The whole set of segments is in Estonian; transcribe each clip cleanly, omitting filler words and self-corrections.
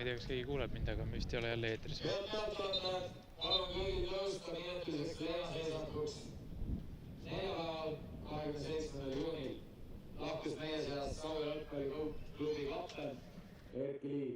tea, kas keegi kuuleb mind, aga me vist ei ole jälle eetris. Palun kõigil tõusta minutiseks Leena seisakuks. Neljapäeval 27. juunil lahkus meie seast Saue jalgpalliklubi kapten Erki Liiv.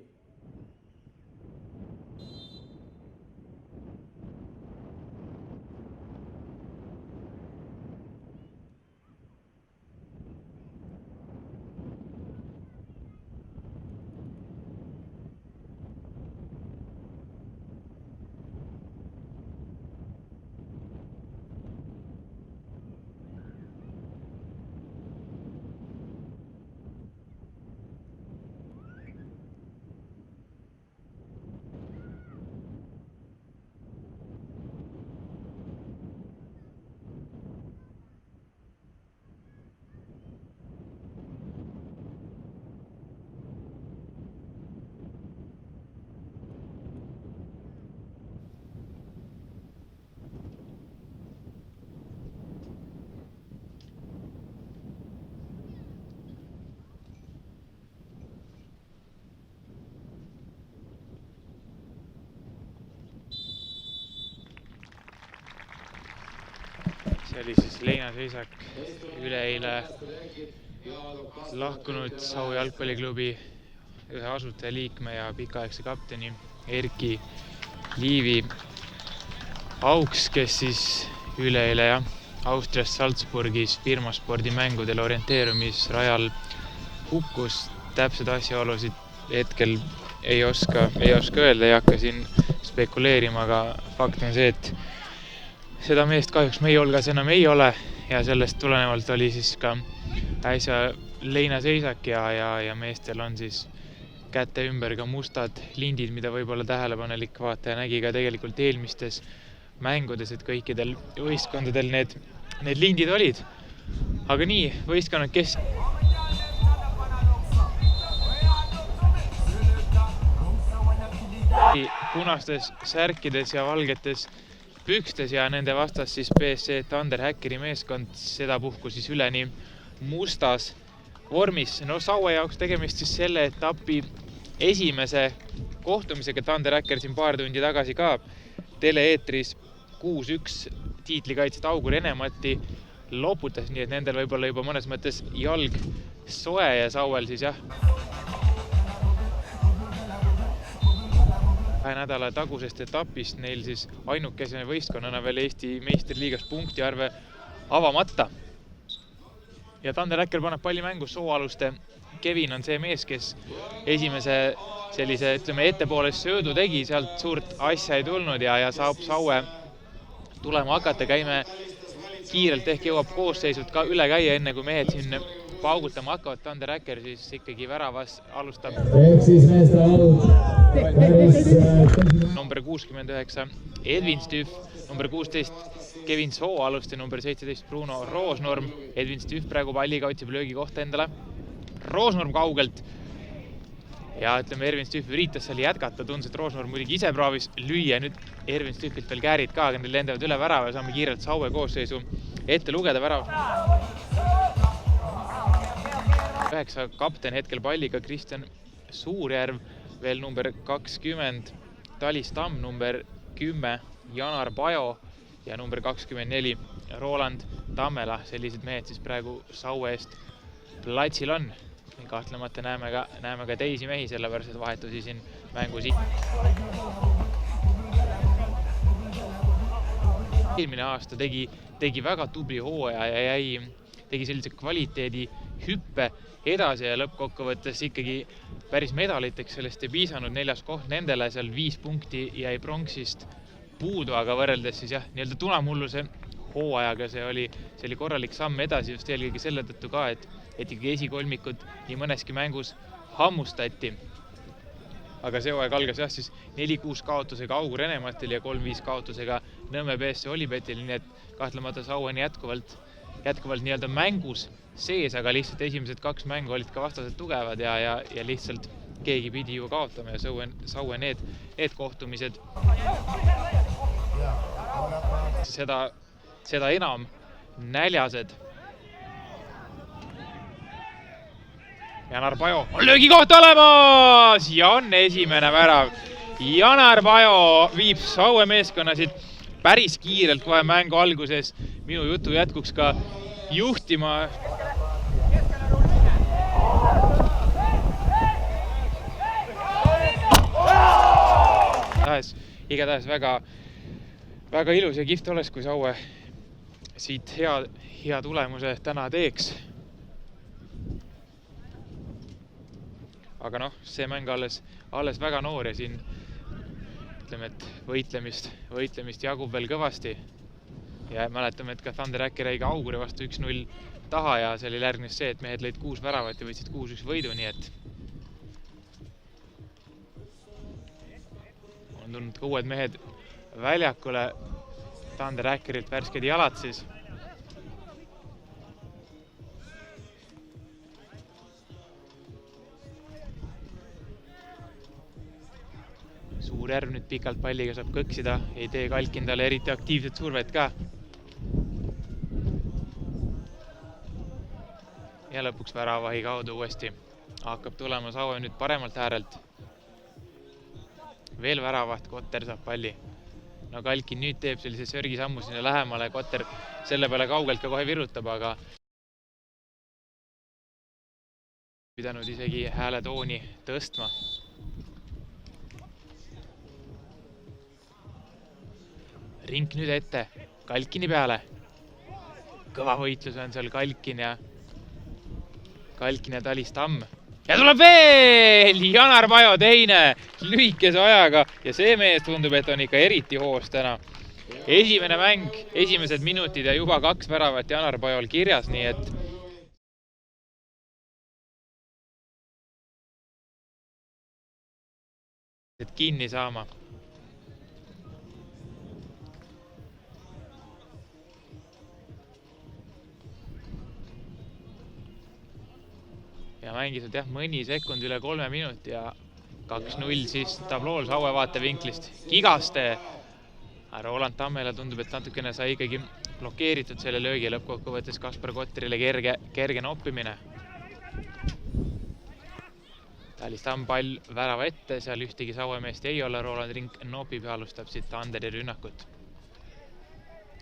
See oli siis Leina seisak üleeile lahkunud Saue jalgpalliklubi ühe asutajaliikme ja pikaaegse kapteni Erki Liivi auks, kes siis üleeile Austrias Salzburgis firmaspordimängudel orienteerumisrajal hukkus. Täpsed asjaolusid hetkel ei oska öelda, ei hakka siin spekuleerima, aga fakt on see, et seda meest kahjuks meie hulgas enam ei ole ja sellest tulenevalt oli siis ka äsja Leina seisak ja meestel on siis käte ümber ka mustad lindid, mida võib-olla tähelepanelik vaataja nägi ka tegelikult eelmistes mängudes, et kõikidel võistkondadel need lindid olid. Aga nii, võistkonnad, kes punastes särkides ja valgetes pükstes ja nende vastas siis BSC Thunder Hackeri meeskond, sedapuhku siis üleni mustas vormis. No Saue jaoks tegemist siis selle etapi esimese kohtumisega. Thunder Hacker siin paar tundi tagasi ka tele-eetris 6-1 tiitlikaitset Augur Enemati loputas, nii et nendel võib-olla juba mõnes mõttes jalg soe ja Sauel siis kahe nädala tagusest etapist neil siis ainukesena võistkonnana veel Eesti meistriliigas punktiarve avamata. Ja Thunder Hacker paneb palli mängu sooaluste. Kevin on see mees, kes esimese sellise, ettepoole söödu tegi, sealt suurt asja ei tulnud ja saab Saue tulema hakata. Käime kiirelt, ehk jõuab koosseisud ka üle käia, enne kui mehed siin paugutama hakkavad. Thunder Hacker siis ikkagi väravas alustab. Ehk siis meeste alud. Number 69 Edvin Stüff, number 16 Kevin Soo alusti, number 17 Bruno Roosnorm. Edvin Stüff praegu palliga otsib löögi kohta endale. Roosnorm kaugelt. Ja Ervin Stüff üritas seal jätkata, tundus, et Roosnorm muidugi ise praavis lüüa. Nüüd Ervin Stüffilt veel käärid ka, aga neil lendavad üle värava ja saame kiirelt Saue koosseisu ette lugeda värav. 9 kapten hetkel palliga Kristjan Suurjärv, veel number 20 Talis Tamm, number 10 Janar Pajo ja number 24 Roland Tammela. Sellised mehed siis praegu Saue eest platsil on. Kahtlemata näeme ka teisi mehi, sellepärast et vahetusi siin mängus. Eelmine aasta tegi väga tubli hooaja ja tegi sellise kvaliteedi hüppe edasi ja lõppkokkuvõttes ikkagi päris medaliteks sellest ei piisanud. 4. koht nendele, seal 5 punkti jäi pronksist puudu, aga võrreldes siis nii-öelda tunamulluse hooajaga see oli korralik samm edasi just eelkõige selle tõttu ka, et ikkagi esikolmikud nii mõneski mängus hammustati. Aga see hooaeg algas siis 4-6 kaotusega Augur Enematil ja 3-5 kaotusega Nõmme BSC Olipetil, nii et kahtlemata Saue on jätkuvalt nii-öelda mängus sees, aga lihtsalt esimesed 2 mängu olid ka vastased tugevad ja lihtsalt keegi pidi ju kaotama ja Saue need kohtumised seda enam näljased. Janar Pajo on löögikoht olemas ja on esimene värav. Janar Pajo viib Saue meeskonnasid päris kiirelt kohe mängu alguses minu jutu jätkuks ka juhtima. Igatahes väga ilus ja kihvt oleks, kui Saue siit hea tulemuse täna teeks. Aga noh, see mäng alles väga noor ja siin ütleme, et võitlemist jagub veel kõvasti. Ja mäletame, et ka Thunder äkki jäi ka Auguri vastu 1-0 taha ja see oli järgnes see, et mehed lõid 6 väravat ja võtsid 6-1 võidu, nii et on tulnud ka uued mehed väljakule. Thunder äkkerilt värsked jalad siis. Suurjärv nüüd pikalt palliga saab kõksida, ei tee Kalkin talle eriti aktiivset survet ka. Ja lõpuks väravahi kaudu uuesti hakkab tulema Saue nüüd paremalt äärelt. Veel väravaht, Kotter saab palli. No Kalkin nüüd teeb sellise sörgisammu sinna lähemale, Kotter selle peale kaugelt ka kohe virutab, aga pidanud isegi hääletooni tõstma. Rink nüüd ette, Kalkini peale. Kõva võitlus on seal Kalkin ja Talis Tamm. Ja tuleb veel Janar Pajo teine lühikese ajaga ja see mees tundub, et on ikka eriti hoos täna. Esimene mäng, esimesed minutid ja juba 2 väravat Janar Pajol kirjas, nii et kinni saama. Ja mängisid mõni sekund üle 3 minuti ja 2-0 siis tablool Saue vaatevinklist. Kigaste. Roland Tammele tundub, et natukene sai ikkagi blokeeritud selle löögi ja lõppkokkuvõttes Kaspar Kotterile kerge noppimine. Talis Tamm pall värava ette, seal ühtegi Saue meest ei ole. Roland Rink nopib ja alustab siit Thunderi rünnakut.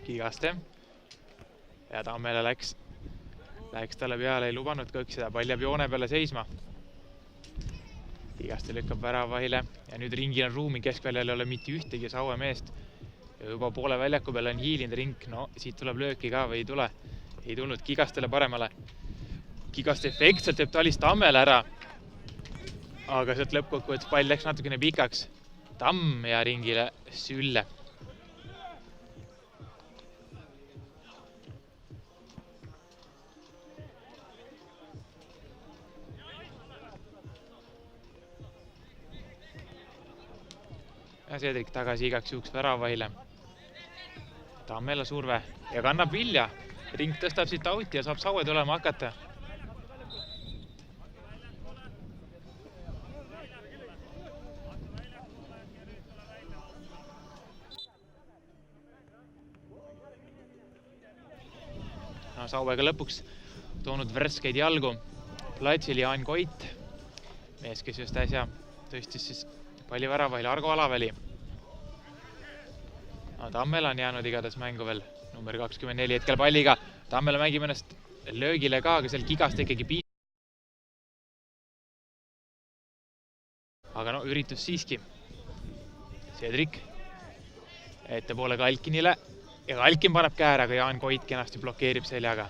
Kigaste. Ja Tammele läks talle peale, ei lubanud kõksida, pall jääb joone peale seisma. Kigaste lükkab väravahile ja nüüd Ringil on ruumi, keskväljal ei ole mitte ühtegi Saue meest. Ja juba poole väljaku peale on hiilinud Rink, no siit tuleb lööki ka või ei tule. Ei tulnud Kigastele paremale. Kigaste efektselt teeb Talis Tammele ära. Aga sealt lõppkokkuvõttes pall läks natukene pikaks. Tamm ja Ringile sülle. Ja Cedric tagasi igaks juhuks väravahile. Tammela surve ja kannab vilja. Rink tõstab siit auti ja saab Saue tulema hakata. No, Sauega lõpuks toonud värskeid jalgu. Platsil Jaan Koit, mees, kes just äsja tõstis siis palli väravahile Argo Alaväli. No, Tammel on jäänud igatahes mängu veel number 24 hetkel palliga. Tammel mängib ennast löögile ka, aga seal Kigaste ikkagi Aga no, üritus siiski. Cedric ettepoole Kalkinile ja Kalkin paneb kääre, aga Jaan Koit kenasti blokeerib seljaga.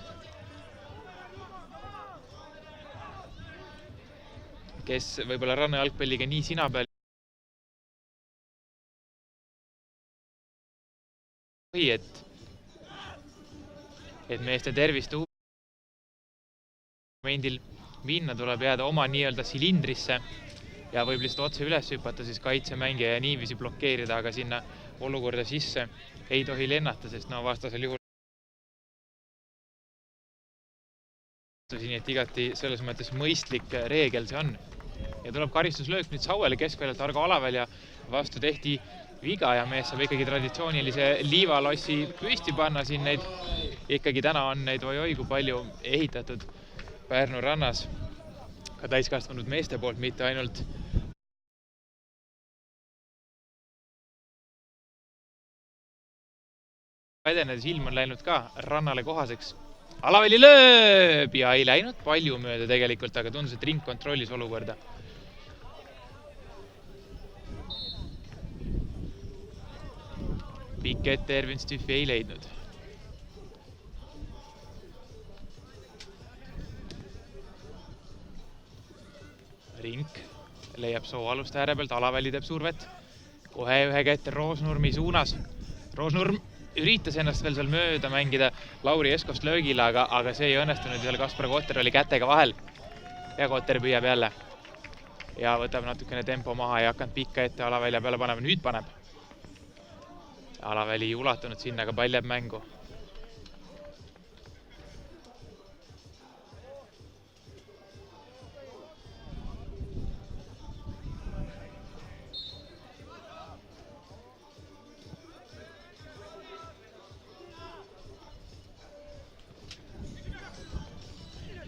Kes võib-olla ranna jalgpalliga nii sina peal et meeste tervist momendil minna tuleb jääda oma nii-öelda silindrisse ja võib lihtsalt otse üles hüpata siis kaitsemängija ja niiviisi blokeerida, aga sinna olukorda sisse ei tohi lennata, sest no vastasel juhul nii et igati selles mõttes mõistlik reegel see on. Ja tuleb karistuslöök nüüd Sauele keskväljalt Argo Alavälja vastu tehti viga ja mees saab ikkagi traditsioonilise liivalossi püsti panna siin neid. Ikkagi täna on neid oi-oi kui palju ehitatud Pärnu rannas. ka täiskasvanud meeste poolt, mitte ainult edenedes ilm on läinud ka rannale kohaseks. Alaväli lööb ja ei läinud palju mööda tegelikult, aga tundus, et ring kontrollis olukorda. Pikk ette Ervin Stüffi ei leidnud. Rink leiab sooaluste ääre pealt, Alaväli teeb survet. Kohe ühe kätte Roosnurmi suunas. Roosnurm üritas ennast veel seal mööda mängida Lauri Eskost löögile, aga see ei õnnestunud. Seal Kaspar Kotter oli kätega vahel. Ja Kotter püüab jälle. Ja võtab natukene tempo maha ja hakanud pikka ette Alavälja peale panema. Nüüd paneb. Alaväli ei ulatunud sinna, aga pall jääb mängu.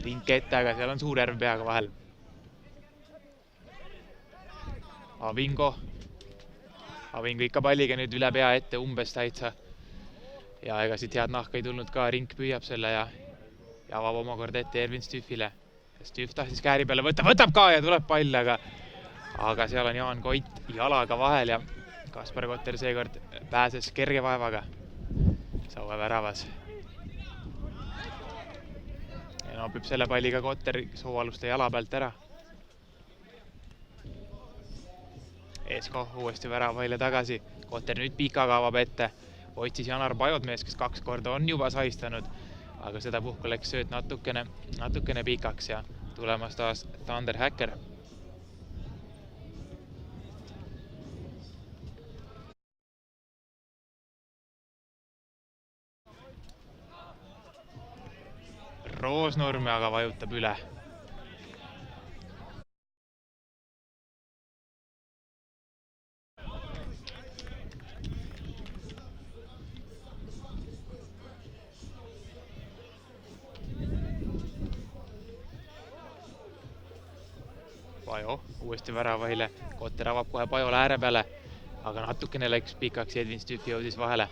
Rink ette, aga seal on Suurjärv peaga vahel. Avingo ikka palliga nüüd üle pea ette umbes täitsa. Ja ega siit head nahka ei tulnud ka, Rink püüab selle ja avab omakorda ette Ervin Stüffile. Stüff tahtis kääri peale võtab ka ja tuleb pall, aga seal on Jaan Koit jalaga vahel ja Kaspar Kotter seekord pääses kerge vaevaga Saue väravas. Ja noobib selle palliga Kotter sooaluste jala pealt ära. Esko uuesti väravaile tagasi. Kotter nüüd pikaga avab ette. Otsis Janar Pajodmees, kes 2 korda on juba saistanud, aga seda puhku läks sööt natukene pikaks ja tulemas taas Tander Häkker. Roosnurme aga vajutab üle. Pajo uuesti väravahile. Kotter avab kohe Pajole ääre peale, aga natukene läks pikaks ja Edvin Stüffi jõudis vahele.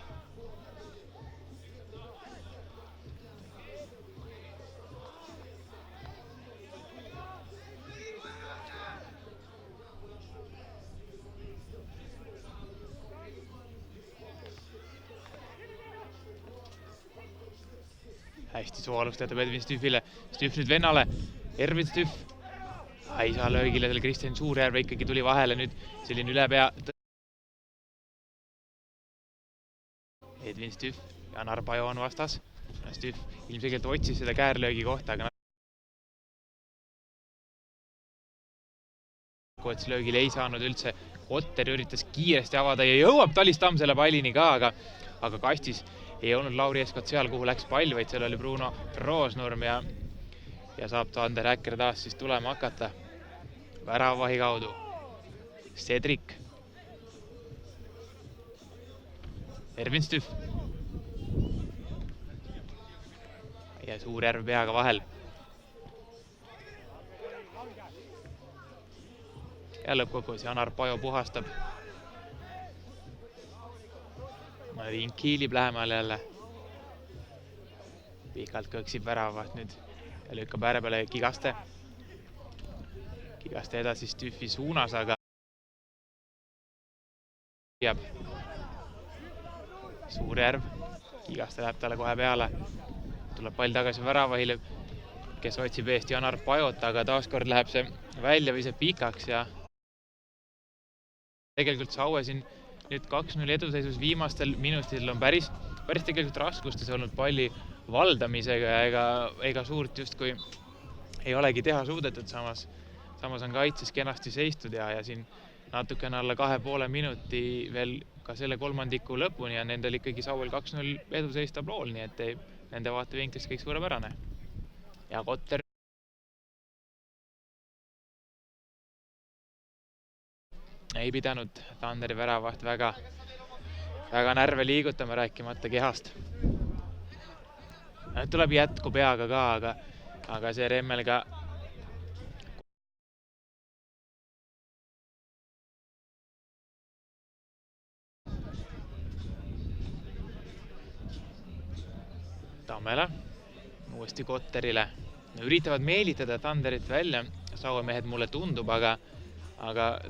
Hästi sooalust jätab Edvin Stüffile. Stüff nüüd vennale. Ervin Stüff. Ei saa löögile, seal Kristjan Suurjärve ikkagi tuli vahele nüüd selline üle pea. Edvin Stüff, Janar Pajo on vastas. Stüff ilmselgelt otsis seda käärlöögi kohta, aga löögile ei saanud üldse. Kotter üritas kiiresti avada ja jõuab Talis Tamm selle pallini ka, aga kastis ei olnud Lauri Eskot seal, kuhu läks pall, vaid seal oli Bruno Roosnurm ja saab Tander Häkker taas siis tulema hakata. Väravahi kaudu. Cedric. Ervin Stüff. Ja Suurjärv peaga vahel. Ja lõppkokkuvõttes Janar Pajo puhastab. Rink hiilib lähemal jälle. Pikalt kõksib väravat nüüd ja lükkab ääre peale Kigaste. Kigaste edasi Stüffi suunas, aga jääb Suurjärv. Kigaste läheb talle kohe peale. Tuleb pall tagasi väravahile, kes otsib eest Janar Pajot, aga taaskord läheb see välja või see pikaks ja tegelikult Saue siin nüüd 2-0 eduseisus viimastel minutitel on päris tegelikult raskustes olnud palli valdamisega ja ega suurt justkui ei olegi teha suudetud, samas on kaitses kenasti seistud ja siin natukene alla 2,5 minuti veel ka selle kolmandiku lõpuni ja nendel ikkagi Sauel 2-0 eduseis tablool, nii et nende vaatevinklist kõik suurepärane. Ja Kotter ei pidanud Tanderi väravaht väga närve liigutama, rääkimata kehast. Tuleb jätku peaga ka, aga see Remmel ka Tammela uuesti Kotterile. No, üritavad meelitada Tanderit välja, Saue mehed mulle tundub, aga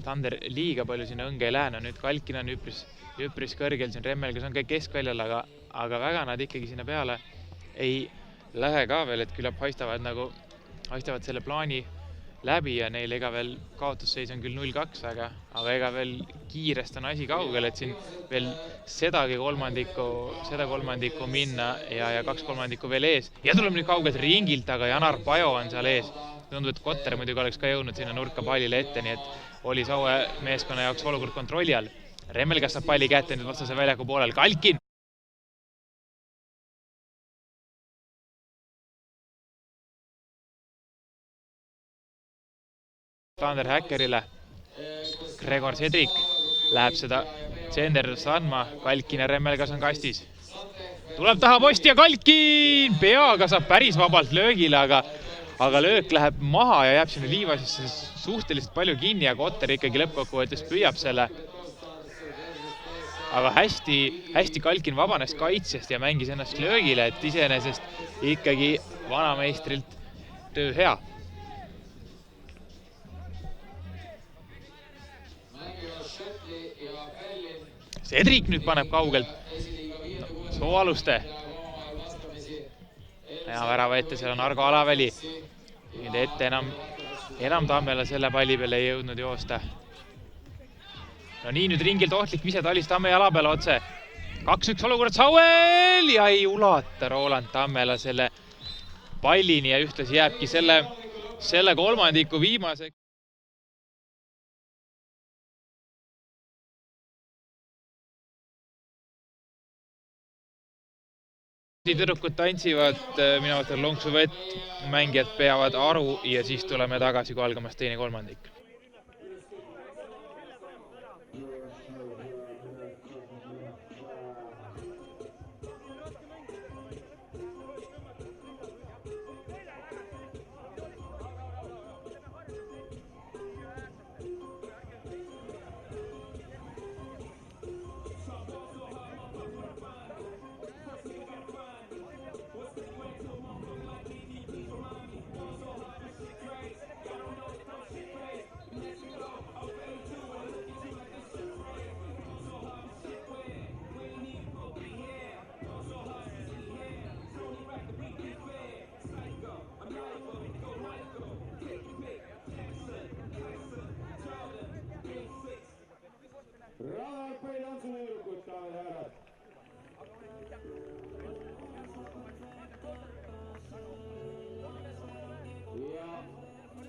Tander liiga palju sinna õnge ei lähe. No, nüüd Kalkin on üpris kõrgel, siin Remmel, kes on ka keskväljal, aga väga nad ikkagi sinna peale ei lähe ka veel, et küllap haistavad selle plaani läbi ja neil ega veel kaotusseis on küll 0-2, aga ega veel kiirest on asi kaugel, et siin veel seda kolmandikku minna ja 2/3 veel ees. Ja tuleb nüüd kaugelt ringilt, aga Janar Pajo on seal ees. Tundub, et Kotter muidugi oleks ka jõudnud sinna nurka pallile ette, nii et oli Saue meeskonna jaoks olukord kontrolli all. Remmel, kas saab palli kätte nüüd vastase väljaku poolel? Kalkin! Tander Häkkerile. Gregor Sedrik läheb seda tsenderdust andma. Kalkin ja Remmel, kas on kastis? Tuleb taha posti ja Kalkin peaga saab päris vabalt löögile, aga löök läheb maha ja jääb sinna liivasisse suhteliselt palju kinni ja Kotter ikkagi lõppkokkuvõttes püüab selle. Aga hästi Kalkin vabanes kaitsest ja mängis ennast löögile, et iseenesest ikkagi vanameistrilt töö hea. Sedrik nüüd paneb kaugelt. Sooaluste. Ja värava ette, seal on Argo Alaväli. Nüüd ette enam Tammela selle palli peale ei jõudnud joosta. No nii, nüüd ringilt ohtlik vise Talis Tamme jala peale otse. 2-1 olukord Sauel ja ei ulata Roland Tammela selle pallini ja ühtlasi jääbki selle kolmandiku viimase. Tüdrukud tantsivad, mina võtan lonksu vett, mängijad peavad aru ja siis tuleme tagasi, kui algamas teine kolmandik.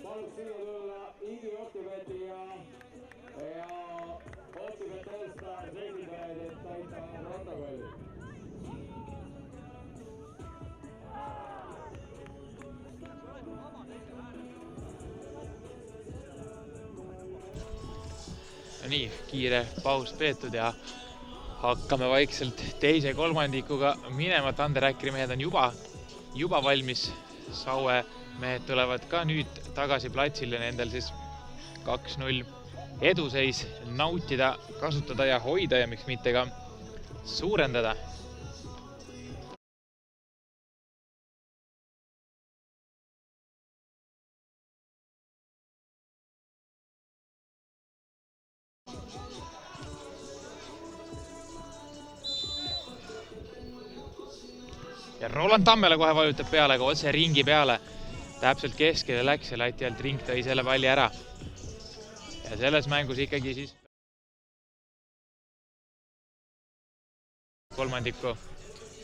Paluks siia tulla Igi Optibeti ja Optibet All-Stars esindajad, et täita protokolli. Nii, kiire paus peetud ja hakkame vaikselt teise kolmandikuga minema. Tander Häkkeri mehed on juba valmis. Saue mehed tulevad ka nüüd tagasi platsile, nendel siis 2-0 eduseis nautida, kasutada ja hoida ja miks mitte ka suurendada. Ja Roland Tammela kohe vajutab peale, aga otse ringi peale. Täpselt keskele läks ja lati alt ring tõi selle palli ära. Ja selles mängus ikkagi siis kolmandikku.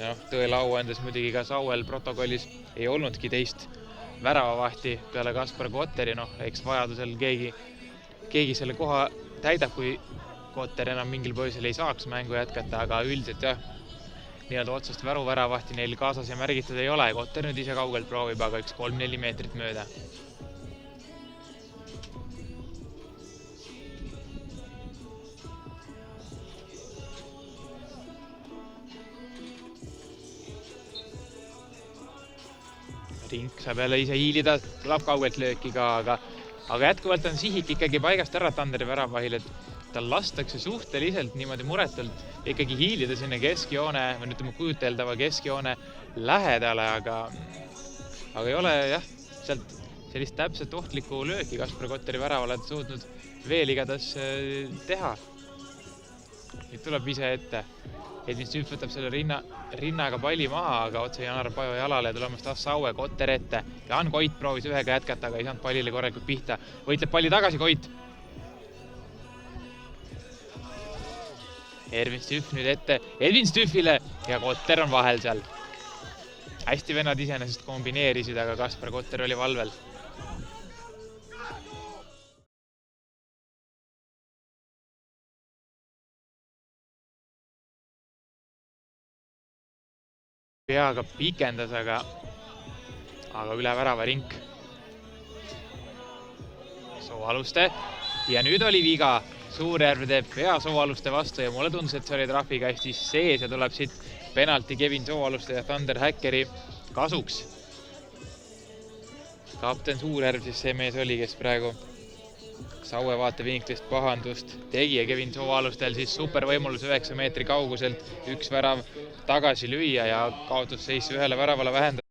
Ja tõele au andes muidugi ka Sauel protokollis ei olnudki teist väravavahti peale Kaspar Kotteri. Eks vajadusel keegi selle koha täidab, kui Kotter enam mingil põhjusel ei saaks mängu jätkata, aga üldiselt jah. Nii-öelda otsest väravahti neil kaasas ja märgitud ei ole. Kotter nüüd ise kaugelt proovib, aga üks 3-4 meetrit mööda. Ring saab jälle ise hiilida, tuleb kaugelt lööki ka, aga jätkuvalt on sihik ikkagi paigast ära Tanderi väravahil, et tal lastakse suhteliselt niimoodi muretult ikkagi hiilida sinna keskjoone või ütleme kujuteldava keskjoone lähedale, aga ei ole jah, sealt sellist täpselt ohtlikku lööki Kaspar Kotteri väravale suutnud veel igatahes teha. Nüüd tuleb ise ette. Edvin Stüff võtab selle rinnaga palli maha, aga otse Janar Pajo jalale ja tulemas taas Saue Kotter ette. Jaan Koit proovis ühega jätkata, aga ei saanud pallile korralikult pihta. Võitleb palli tagasi Koit. Edvin Stüff nüüd ette Edvin Stüffile ja Kotter on vahel seal. Hästi vennad iseenesest kombineerisid, aga Kaspar Kotter oli valvel. Peaga pikendas, aga üle värava rink. Sooaluste ja nüüd oli viga. Suurjärv teeb pea Sooaluste vastu ja mulle tundus, et see oli trahvikastis sees ja tuleb siit penalti Kevin Sooaluste ja Thunder Häkkeri kasuks. Kapten Suurjärv siis see mees oli, kes praegu Saue vaatevinklist pahandust tegi ja Kevin Sooalustel siis supervõimulus 9 meetri kauguselt üks värav tagasi lüüa ja kaotusseis ühele väravale vähendada.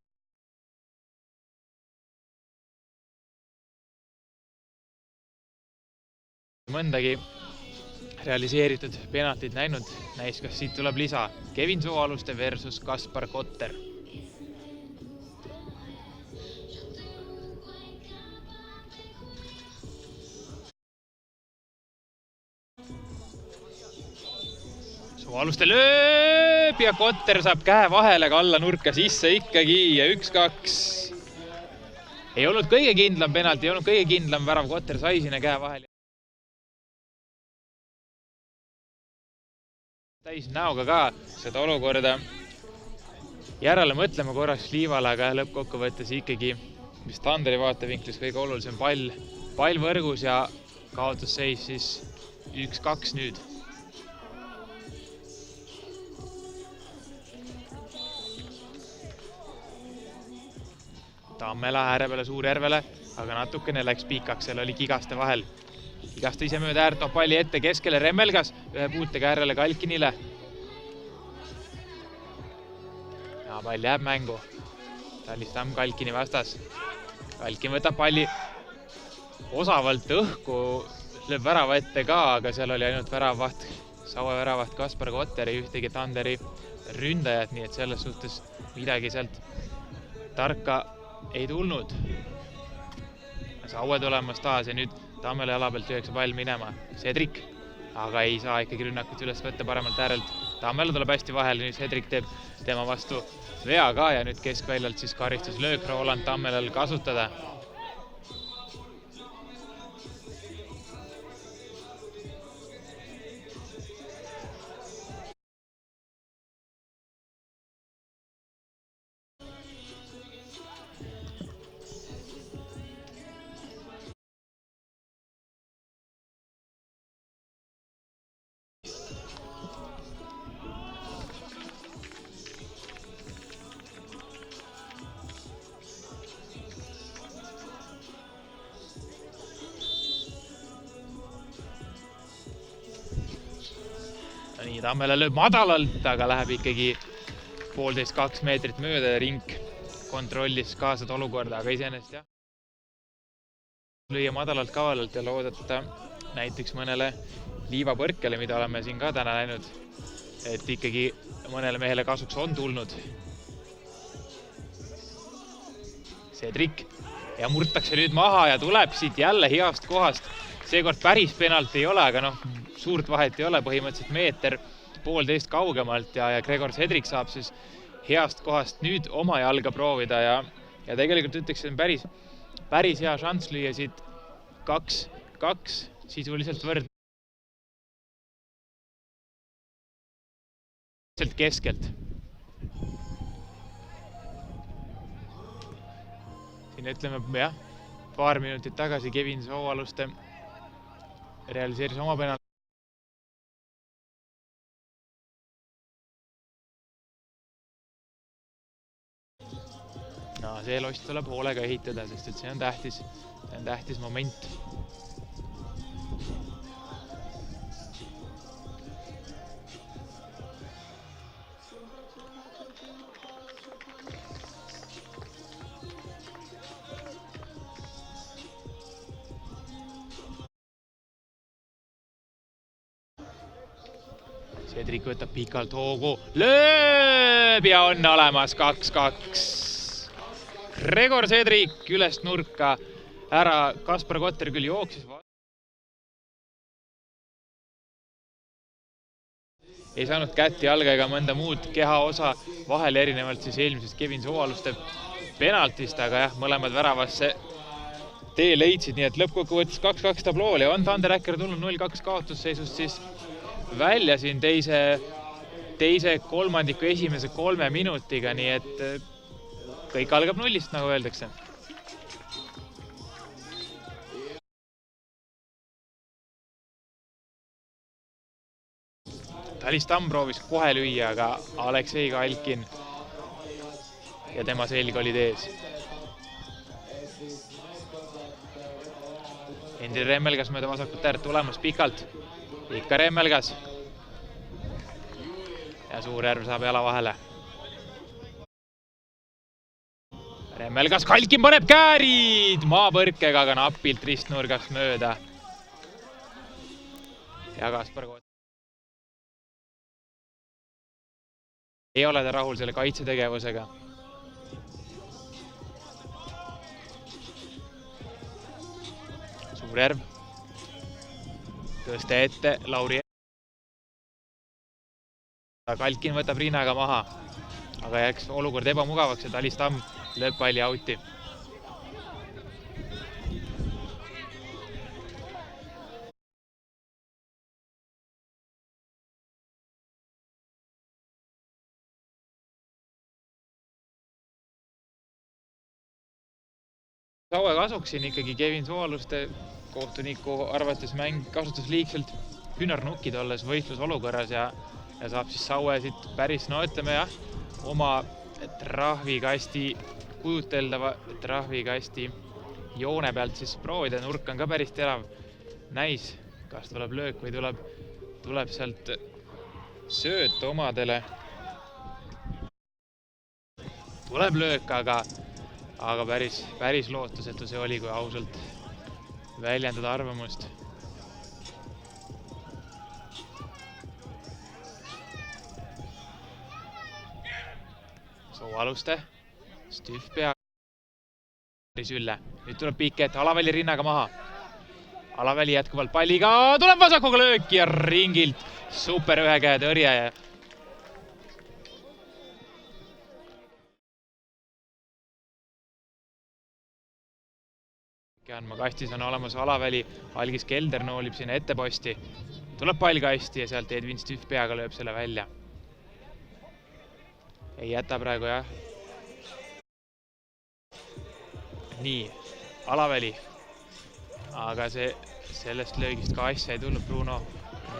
Mõndagi realiseeritud penaltit näinud, näis, kas siit tuleb lisa. Kevin Sooaluste versus Kaspar Kotter. Sooaluste lööb ja Kotter saab käe vahele kalla nurka sisse ikkagi ja 1-2. Ei olnud kõige kindlam penalti, ei olnud kõige kindlam värav, Kotter sai sinna käe vahele. Täis näoga ka seda olukorda järele mõtlema korraks liivale, aga lõppkokkuvõttes ikkagi mis Thunderi vaatevinklis kõige olulisem pall võrgus ja kaotusseis siis 1-2 nüüd. Tammela ääre peale Suurjärvele, aga natukene läks pikaks, seal oli Kigaste vahel. Kigaste ise mööda äärt palli ette keskele Remmelgas, ühe puutega äärele Kalkinile. Ja pall jääb mängu. Tallis Tamm Kalkini vastas. Kalkin võtab palli osavalt õhku, lööb värava ette ka, aga seal oli ainult väravvaht, Saue väravvaht Kaspar Kotter ja ühtegi Thunderi ründajat, nii et selles suhtes midagi sealt tarka ei tulnud. Saue tulemas taas ja nüüd Tammela jala pealt lüüakse pall minema. Cedric, aga ei saa ikkagi rünnakut üles võtta paremalt äärelt. Tammela tuleb hästi vahele, nüüd Cedric teeb tema vastu vea ka ja nüüd keskväljalt siis karistuslöök Roland Tammelal kasutada. Nii, Tammela lööb madalalt, aga läheb ikkagi 1,5–2 meetrit mööda ja rink kontrollis ka seda olukorda, aga iseenesest jah. Lüüa madalalt kavalalt ja loodata näiteks mõnele liivapõrkele, mida oleme siin ka täna näinud, et ikkagi mõnele mehele kasuks on tulnud. Cedric ja murtakse nüüd maha ja tuleb siit jälle heast kohast. Seekord päris penalt ei ole, aga suurt vahet ei ole, põhimõtteliselt meeter 1,5 kaugemalt ja Gregor Cedric saab siis heast kohast nüüd oma jalga proovida ja tegelikult ütleks, et on päris hea šanss lüüa siit 2-2 sisuliselt võrd. Keskelt. Siin ütleme, jah, paar minutit tagasi Kevin Sooaluste realiseeris oma penalt. No, see lost tuleb hoolega ehitada, sest et see on tähtis moment. Cedric võtab pikalt hoogu, lööb ja on olemas 2-2. Gregor Cedric ülest nurka ära, Kaspar Kotter küll jooksis. Ei saanud kätt, jalga ega mõnda muud kehaosa vahel erinevalt siis eelmisest Kevin Sooaluste penaltist, aga jah, mõlemad väravasse tee leidsid, nii et lõppkokkuvõttes 2-2 tablool ja on Thunder Äkker tulnud 0-2 kaotusseisust siis välja siin teise kolmandiku esimese 3 minutiga, nii et kõik algab nullist, nagu öeldakse. Talis Tamm proovis kohe lüüa, aga Aleksei Kalkin ja tema selg olid ees. Endri Remmelgas mööda vasakut äärt tulemas pikalt. Ikka Remmelgas. Ja Suurjärv saab jala vahele. Remmelgas, Kalkin paneb käärid maapõrkega, aga napilt ristnurgast mööda. Ja Kaspar Kotter. Ei ole ta rahul selle kaitsetegevusega. Suurjärv. Tõste ette, Lauri. Kalkin võtab rinnaga maha, aga jääks olukord ebamugavaks ja Talis Tamm lööb palli auti. Saue kasuks siin ikkagi Kevin Sooaluste kohtuniku arvates mäng kasutas liigselt küünarnukid olles võistlusolukorras ja saab siis Saue siit päris, no ütleme jah, oma trahvikasti, kujuteldava trahvikasti joone pealt siis proovida. Nurk on ka päris terav. Näis, kas tuleb löök või tuleb sealt sööt omadele. Tuleb löök, aga päris lootusetu see oli, kui ausalt väljendada arvamust. Sooaluste, Stüff pea. Sülle. Nüüd tuleb piket, Alaväli rinnaga maha. Alaväli jätkuvalt palliga, tuleb vasakuga löök ja ringilt super ühe käe tõrje. Andma kastis on olemas Alaväli, Algis Kelder noolib sinna etteposti. Tuleb pall kasti ja sealt Edvin Stüff peaga lööb selle välja. Ei jäta praegu jah. Nii, Alaväli. Aga sellest löögist ka asja ei tulnud. Bruno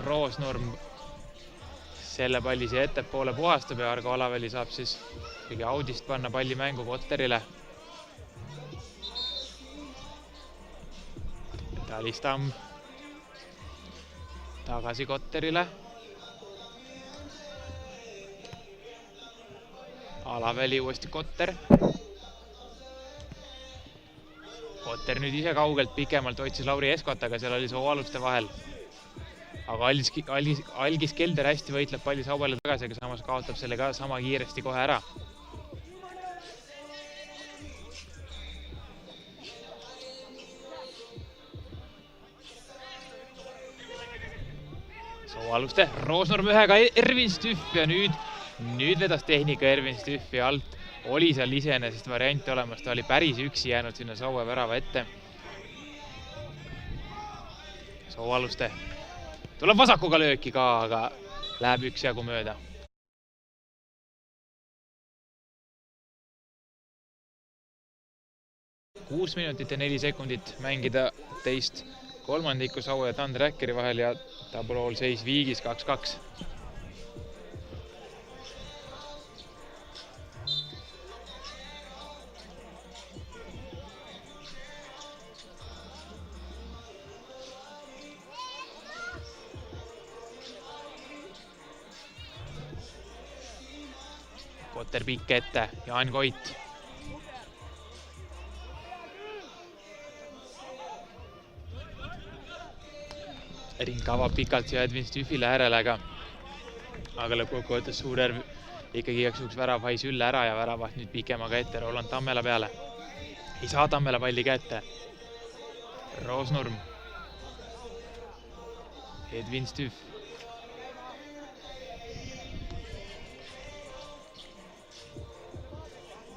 Roosnurm selle palli siia ettepoole puhastab ja Argo Alaväli saab siis kõige audist panna palli mängu Kotterile. Talis Tamm tagasi Kotterile. Alaväli uuesti Kotter. Kotter nüüd ise kaugelt pikemalt otsis Lauri Eskot, aga seal oli Sooaluste vahel. Aga Algis Kelder hästi võitleb palli Sauele tagasi, aga samas kaotab selle ka sama kiiresti kohe ära. Sooaluste, Roosnurm ühega Ervin Stüff ja nüüd vedas tehnika Ervin Stüffi alt. Oli seal iseenesest varianti olemas, ta oli päris üksi jäänud sinna Saue värava ette. Sooaluste tuleb vasakuga lööki ka, aga läheb üks jagu mööda. 6 minutit ja 4 sekundit mängida teist kolmandiku Saue ja Thunder Äkkeri vahel ja tablool seis viigis 2-2. Kotter pikk ette, Jaan Koit. Ring avab pikalt siia Edvin Stüffile äärele, aga aga lõppkokkuvõttes Suurjärv ikkagi igaks juhuks värav hais ülle ära ja väravaht nüüd pikemaga ette Roland Tammela peale. Ei saa Tammela palli kätte. Roosnurm. Edvin Stüff.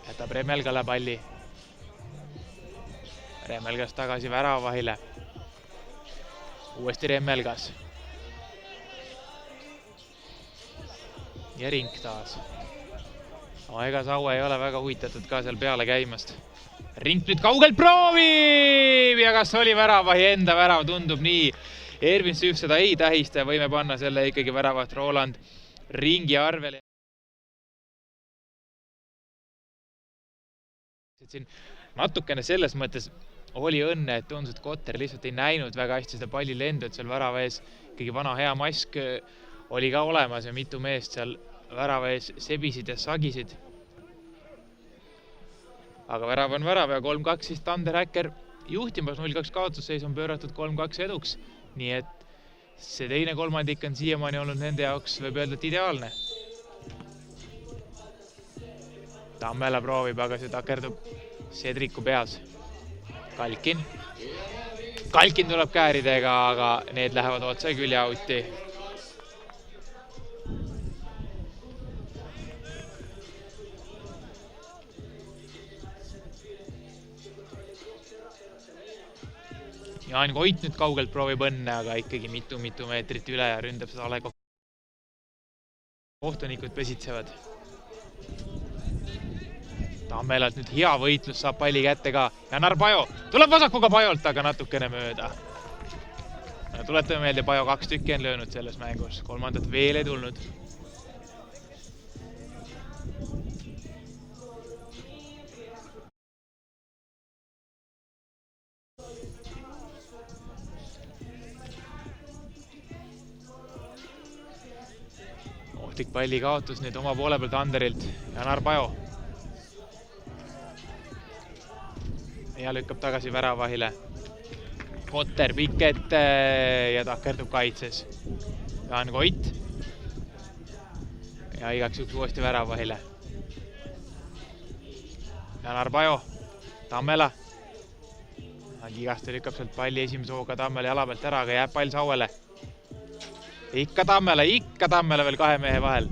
Jätab Remmelgale palli. Remmelgas tagasi väravahile. Uuesti Remmelgas. Ja Rink taas. Ega Saue ei ole väga huvitatud ka seal peale käimast. Rink nüüd kaugelt proovib ja kas oli väravahi enda värav, tundub nii. Ervin Stüff seda ei tähista ja võime panna selle ikkagi väravaht Roland Ringi arvele. Siin natukene selles mõttes oli õnne, et tundus, et Kotter lihtsalt ei näinud väga hästi seda palli lendu, et seal värava ees ikkagi vana hea mask oli ka olemas ja mitu meest seal värava ees sebisid ja sagisid. Aga värav on värav ja 3-2 siis Tander Häkker juhtimas, 0-2 kaotusseis on pööratud 3-2 eduks. Nii et see teine kolmandik on siiamaani olnud nende jaoks, võib öelda, et ideaalne. Tammela proovib, aga see takerdub Cedricu peas. Kalkin. Kalkin tuleb kääridega, aga need lähevad otse külje auti. Jaan Koit nüüd kaugelt proovib õnne, aga ikkagi mitu meetrit üle ja ründab seda Aleko. Kohtunikud pesitsevad. Tammelalt nüüd hea võitlus, saab palli kätte ka. Janar Pajo tuleb vasakuga Pajolt, aga natukene mööda. Tuletame meelde, Pajo 2 tükki on löönud selles mängus. Kolmandat veel ei tulnud. Ohtlik palli kaotus nüüd oma poole pealt Anderilt. Janar Pajo. Ja lükkab tagasi väravahile. Kotter pikk ette ja takerdub kaitses. Jaan Koit. Ja igaks juhuks uuesti väravahile. Janar Pajo. Tammela. Kigaste lükkab sealt palli esimese hooga Tammela jala pealt ära, aga jääb pall Sauele. Ikka Tammela veel kahe mehe vahel.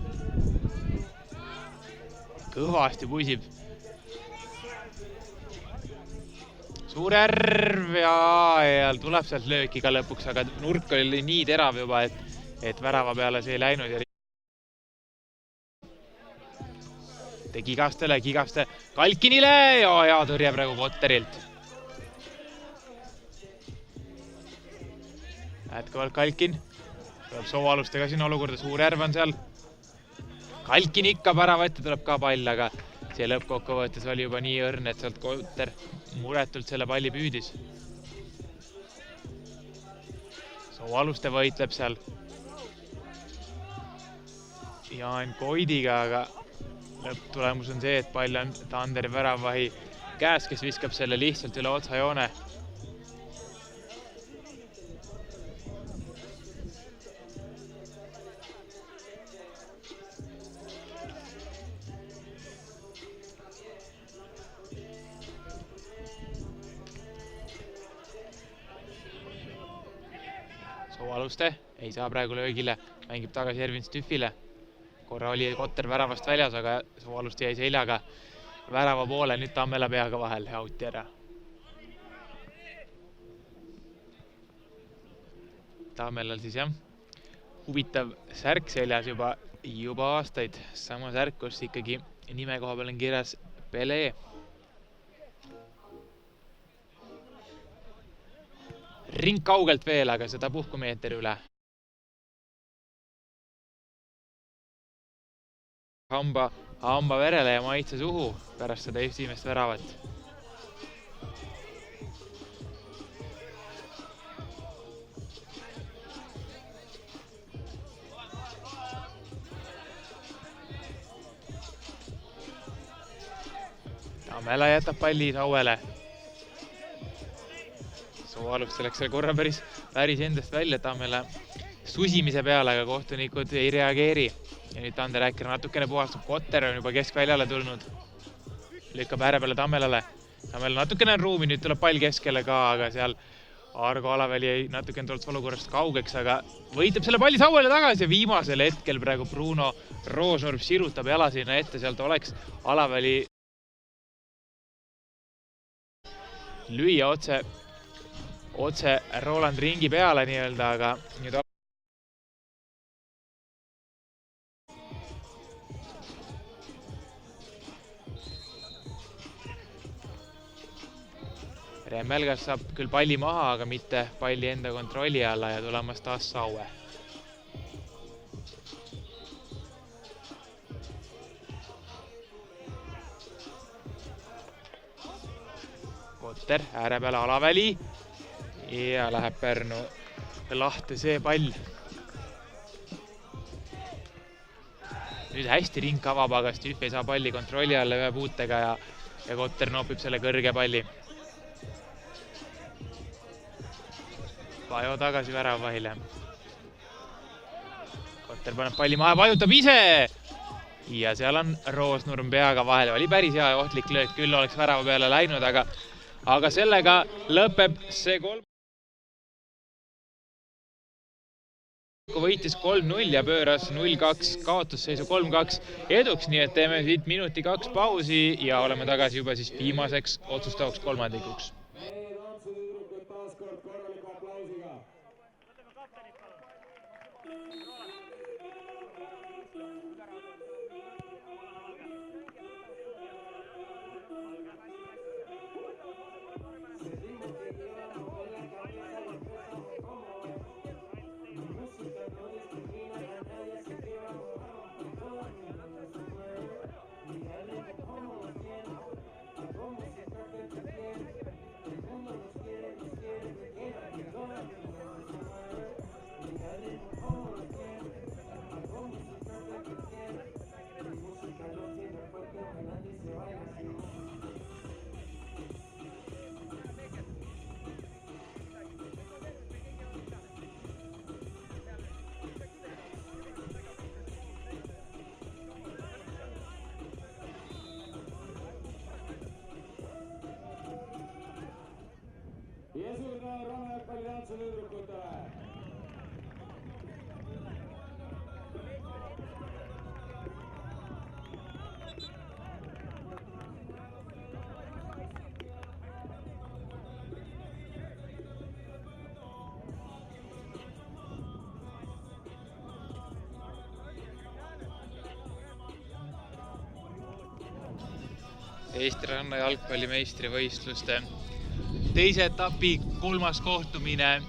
Kõvasti puisib. Suurjärv ja tuleb sealt lööki ka lõpuks, aga nurk oli nii terav juba, et värava peale see ei läinud. Kigaste Kalkinile ja tõrje praegu Kotterilt. Jätkuvalt Kalkin. Tuleb Sooalustega siin olukorda, Suurjärv on seal. Kalkin ikka värava ette tuleb ka pall, aga see lõppkokkuvõttes oli juba nii õrn, et sealt Kotter muretult selle palli püüdis. Sooaluste võitleb seal Jaan Koidiga, aga lõpptulemus on see, et pall on Tanderi väravahi käes, kes viskab selle lihtsalt üle otsajoone. Sooaluste ei saa praegu löögile, mängib tagasi Ervin Stüffile. Korra oli Kotter väravast väljas, aga Sooaluste jäi seljaga värava poole, nüüd Tammela peaga vahel ja auti ära. Tammelal siis jah, huvitav särk seljas juba aastaid. Sama särk, kus ikkagi nime koha peal on kirjas Pelé. Ring kaugelt veel, aga seda puhkumeeter üle. Hamba verele ja maitse suhu pärast seda esimest väravat. Tammela jätab palli Sauele. Sooaluste läks selle korra päris endast välja, Tammela susimise peale, aga kohtunikud ei reageeri. Ja nüüd Tander Häkker natukene puhastab, Kotter on juba keskväljale tulnud. Lükkab ääre peale Tammelale. Tammel natukene on ruumi, nüüd tuleb pall keskele ka, aga seal Argo Alaväli jäi natukene tulnud olukorrast kaugeks, aga võitleb selle palli Sauele tagasi ja viimasel hetkel praegu Bruno Roosnurm sirutab jala sinna ette, sealt oleks Alaväli lüüa otse Roland Ringi peale nii-öelda, aga nüüd Remmelgas saab küll palli maha, aga mitte palli enda kontrolli alla ja tulemas taas Saue. Kotter ääre peale Alaväli ja läheb Pärnu lahti see pall. Nüüd hästi ring avab, aga Stüff ei saa palli kontrolli alla ühe puutega ja Kotter noopib selle kõrge palli. Pajo tagasi väravahile. Kotter paneb palli maha, vajutab ise! Ja seal on Roosnurm peaga vahele. Oli päris hea ja ohtlik löök, küll oleks värava peale läinud, aga sellega lõpeb see kolm. Võitis 3-0 ja pööras 0-2 kaotusseisu 3-2 eduks, nii et teeme siit minuti 2 pausi ja oleme tagasi juba siis viimaseks otsustavaks kolmandikuks. Ja suur tänu Rannajalgpalli Jaanson tüdrukutele! Eesti ranna jalgpallimeistrivõistluste teise etapi kolmas kohtumine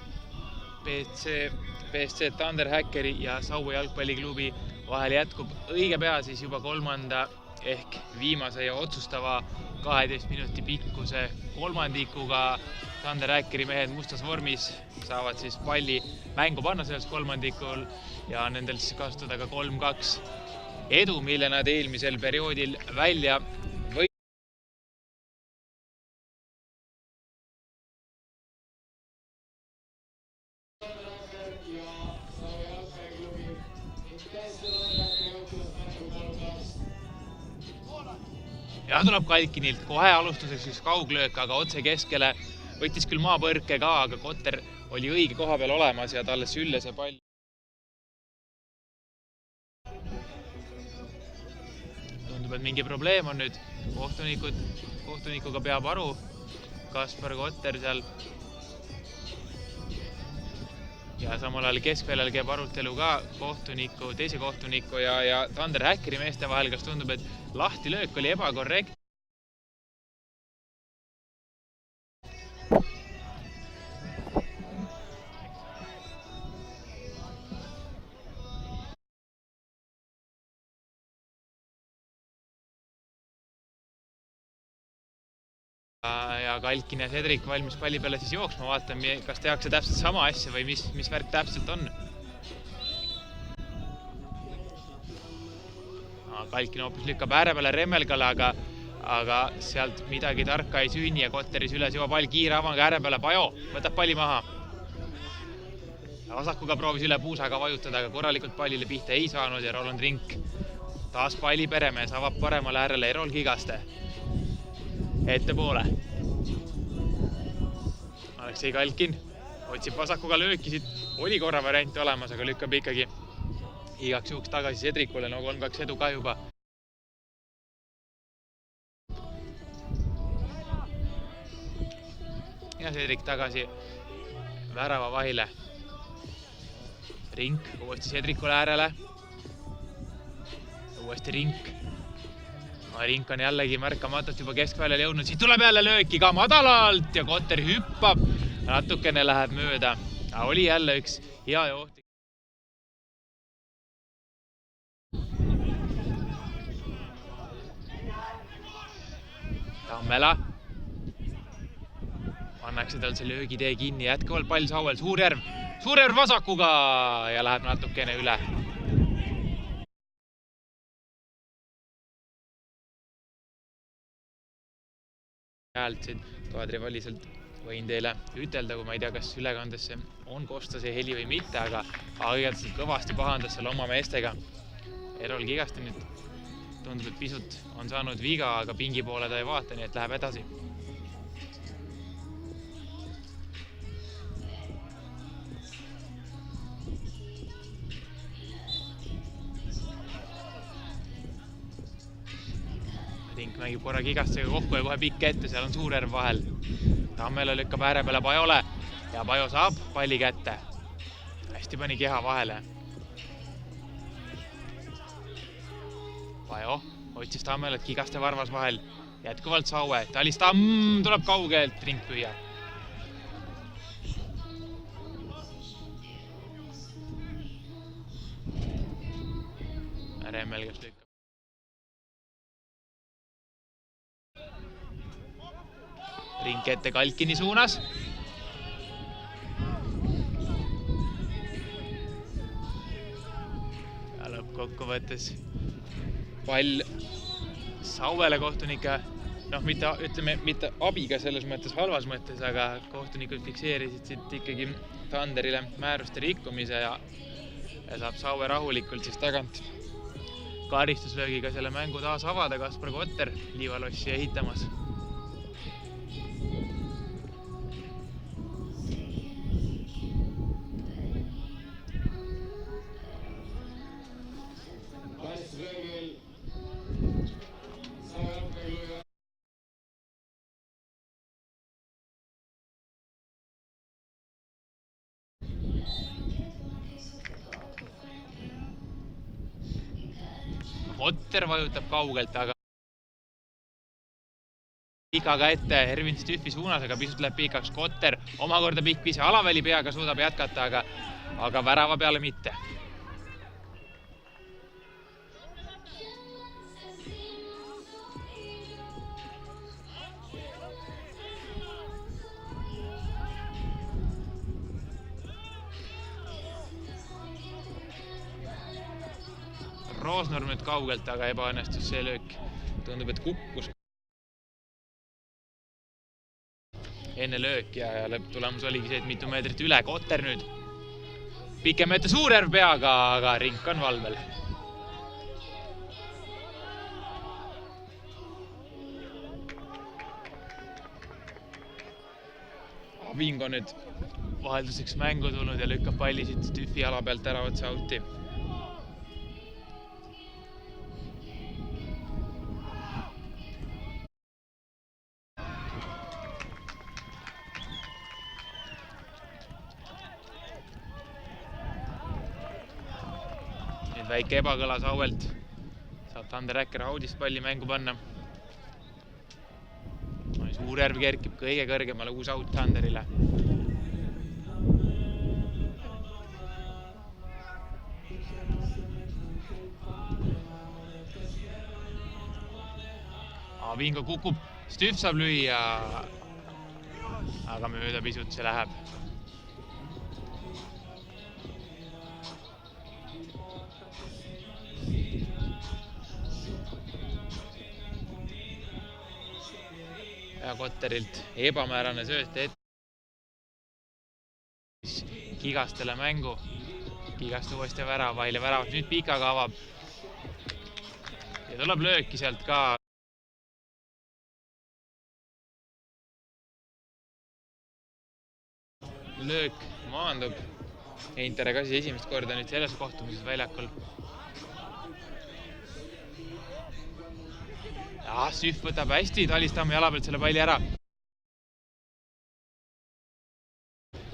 BSC Tander Häkkeri ja Saue jalgpalliklubi vahel jätkub õige pea siis juba kolmanda ehk viimase ja otsustava 12 minuti pikkuse kolmandikuga. Tander Häkkeri mehed mustas vormis saavad siis palli mängu panna selles kolmandikul ja nendel siis kasutada ka 3-2 edu, mille nad eelmisel perioodil välja ja tuleb Kalkinilt kohe alustuseks üks kauglöök, aga otse keskele võttis küll maapõrke ka, aga Kotter oli õige koha peal olemas ja talle sülle see pall. Tundub, et mingi probleem on nüüd. Kohtunikuga peab aru. Kaspar Kotter seal. Ja samal ajal keskväljal käib arutelu ka teise kohtuniku ja Tander Häkkeri meeste vahel, kas tundub, et lahti löök oli ebakorrekt. Ja Kalkin ja Cedric valmis palli peale siis jooksma, vaatame, kas tehakse täpselt sama asja või mis värk täpselt on. Kalkin hoopis lükkab ääre peale Remmelgale, aga sealt midagi tarka ei süüni ja Kotteris üles juba pall kiire avang ääre peale. Pajo võtab palli maha. Vasakuga proovis üle puusaga vajutada, aga korralikult pallile pihta ei saanud ja Roland Rink taas palli peremees avab paremale äärele Erol Kigaste. Ettepoole. Aleksei Kalkin otsib vasakuga lööki, siit oli korra varianti olemas, aga lükkab ikkagi igaks juhuks tagasi Sedrikule, no 3-2 edu ka juba. Ja Sedrik tagasi värava vahile. Rink uuesti Sedrikule äärele. Uuesti Rink. Rink on jällegi märkamatult juba keskväljale jõudnud. Siit tuleb jälle lööki ka madalalt ja Kotter hüppab. Natukene läheb mööda. Oli jälle üks hea ja ohtlik. Tammela. Annakse tal see löögitee kinni. Jätkuvalt pall Sauel. Suurjärv vasakuga ja läheb natukene üle. Häältsid kaadrivaliselt võin teile ütelda, kui ma ei tea, kas ülekandesse on kosta see heli või mitte, aga igatahes kõvasti pahandas seal oma meestega. Erol Kigaste nüüd tundub, et pisut on saanud viga, aga pingi poole ta ei vaata, nii et läheb edasi. Rink mängib korra Kigastega kokku ja kohe pikk ette, seal on Suurjärv vahel. Tammela lükkab ääre peale Pajole ja Pajo saab palli kätte. Hästi pani keha vahele. Pajo otsis Tammelat Kigaste varvas vahel. Jätkuvalt Saue. Talis Tamm tuleb kaugelt, Rink püüab. Remmel, kes lükkab. Rink ette Kalkini suunas. Ja lõppkokkuvõttes pall Sauele kohtunike, mitte abiga selles mõttes, halvas mõttes, aga kohtunikud fikseerisid siit ikkagi Thunderile määruste rikkumise ja saab Saue rahulikult siis tagant karistuslöögiga selle mängu taas avada. Kaspar Kotter liivalossi ehitamas. Kotter vajutab kaugelt, aga pikaga ette Ervin Stüffi suunas, aga pisut läheb pikaks. Kotter omakorda pikk pise alaväli peaga suudab jätkata, aga värava peale mitte. Roosnurm nüüd kaugelt, aga ebaõnnestus see löök. Tundub, et kukkus enne löök ja lõpptulemus oligi see, et mitu meetrit üle. Kotter nüüd pikem ette Suurjärv peaga, aga Rink on valvel. Ving on nüüd vahelduseks mängu tulnud ja lükkab palli siit Stüffi jala pealt ära otsa outi. Väike ebakõla Sauelt. Saab Thunder Äkker Audist palli mängu panna. Suurjärv kerkib kõige kõrgemale, uus out Thunderile. Vingo kukub, Stüff saab lüüa, aga mööda pisut see läheb. Ja Kotterilt ebamäärane sööst ette. Kigastele mängu. Kigaste uuesti väravail ja väravat nüüd Pikaga avab. Ja tuleb lööki sealt ka. Löök maandub. Eintere ka siis esimest korda nüüd selles kohtumises väljakul. Ja, Süff võtab hästi Talistammi jala pealt selle palli ära.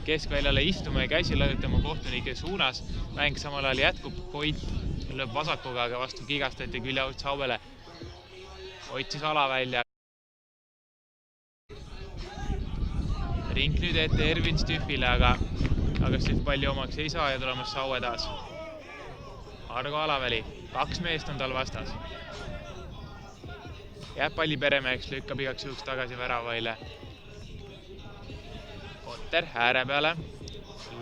Keskväljale istume ja käsi lõõtama kohtunike suunas. Mäng samal ajal jätkub. Koit lööb vasakuga, aga vastu Kigastati küljeaust Saubele. Otsis ala välja. Rink nüüd ette Ervin Stüffile, aga Stüff palli omaks ei saa ja tulemas Saue taas. Argo Alaväli. 2 meest on tal vastas. Jääb palli peremeheks, lükkab igaks juhuks tagasi väravaile. Otter ääre peale.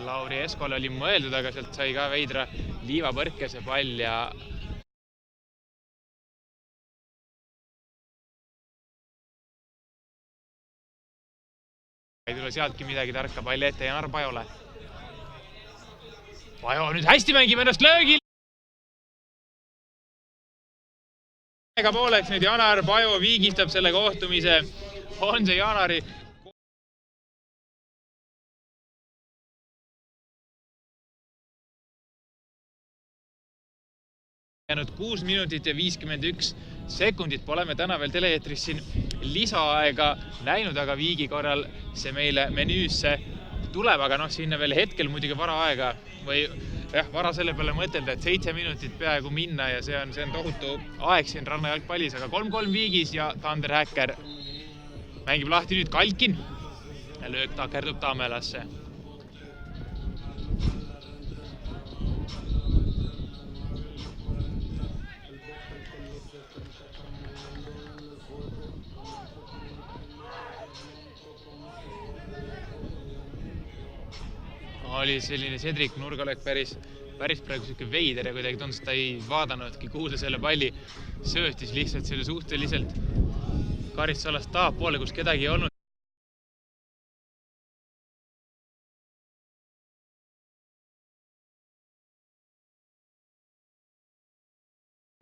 Lauri Eskol oli mõeldud, aga sealt sai ka veidra liivapõrke see pall ja ei tule sealtki midagi tarka, palli ette Janar Pajole. Pajo nüüd hästi mängib ennast löögil. Pooleks nüüd Janar Pajo viigistab selle kohtumise. On see Janari jäänud 6 minutit ja 51 sekundit. Pole me täna veel teleeetris siin lisaaega näinud, aga viigi korral see meile menüüsse tuleb, aga sinna veel hetkel muidugi vara aega või vara selle peale mõtelda, et 7 minutit peaaegu minna ja see on tohutu aeg siin ranna jalgpallis, aga 3-3 viigis ja Thunder Häkker mängib lahti nüüd Kalkin ja löök takerdub Tammelasse. Oli selline Cedric nurgalöök päris praegu selline veider ja kuidagi tundus, ta ei vaadanudki, kuhu ta selle palli söötis lihtsalt selle suhteliselt karistusalast tahapoole, kus kedagi ei olnud.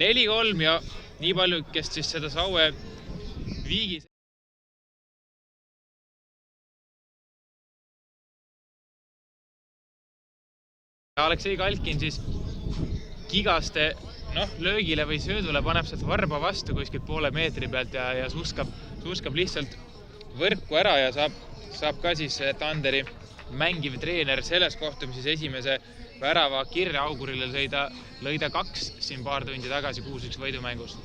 Neli 3 ja nii palju, kes siis seda Saue viigis. Aleksei Kalkin siis Kigaste löögile või söödule paneb sealt varba vastu kuskilt poole meetri pealt ja suskab lihtsalt võrku ära ja saab ka siis Thunderi mängiv treener selles kohtumises esimese värava Kirre Augurile lõida 2 siin paar tundi tagasi 6-1 võidumängus.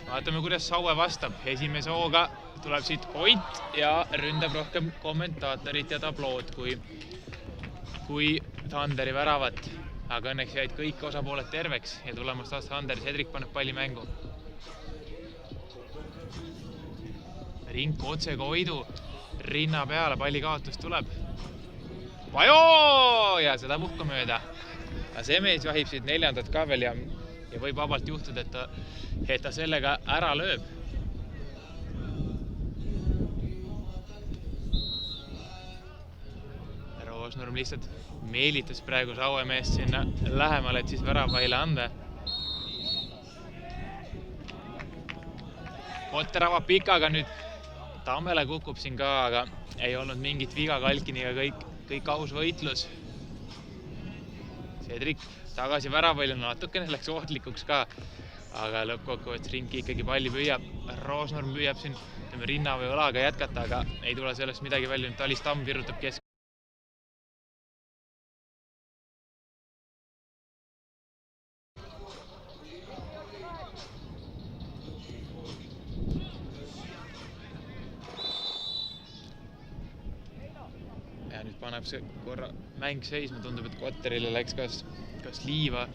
Vaatame, kuidas Saue vastab. Esimese hooga tuleb siit Koit ja ründab rohkem kommentaatorit ja tablood kui Thunderi väravat, aga õnneks jäid kõik osapooled terveks ja tulemas taas Thunder. Cedric paneb palli mängu. Rink otse Koidu rinna peale, palli kaotus tuleb. Pajo! Ja seda puhka mööda. Aga see mees vahib siit 4. ka veel ja võib vabalt juhtuda, et ta sellega ära lööb. Roosnurm lihtsalt meelitas praegu Saue meest sinna lähemale, et siis väravaile anda. Otter avab Pikaga nüüd. Tammele kukub siin ka, aga ei olnud mingit viga Kalkiniga, kõik aus võitlus. Cedric tagasi väravaile natukene läks ohtlikuks ka, aga lõppkokkuvõttes Rinki ikkagi palli püüab. Roosnurm püüab siin rinna või õlaga jätkata, aga ei tule sellest midagi välja. Talistam virutab kesk. Ja nüüd paneb see korra mäng seisma, tundub, et Kotterile läks kas liiva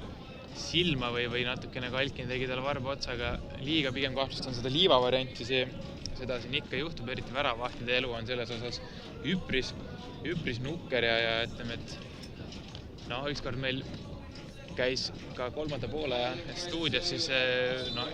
silma või natukene Kalkin tegi talle varba otsaga liiga, pigem kahtlustan seda liiva varianti, seda siin ikka juhtub, eriti väravahtide elu on selles osas üpris nukker ja ütleme, et ükskord meil käis ka kolmanda poole stuudios siis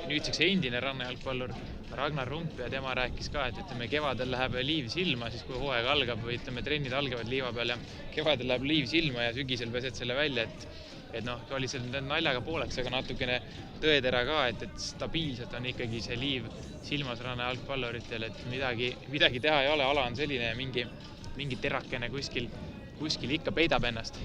nüüdseks endine rannajalgpallur Ragnar Rump ja tema rääkis ka, et ütleme, kevadel läheb liiv silma, siis kui hooaeg algab või ütleme, trennid algavad liiva peal ja kevadel läheb liiv silma ja sügisel pesed selle välja, et oli seal naljaga pooleks, aga natukene tõetera ka, et stabiilselt on ikkagi see liiv silmas rannajalgpalluritel, et midagi teha ei ole, ala on selline ja mingi terakene kuskil ikka peidab ennast.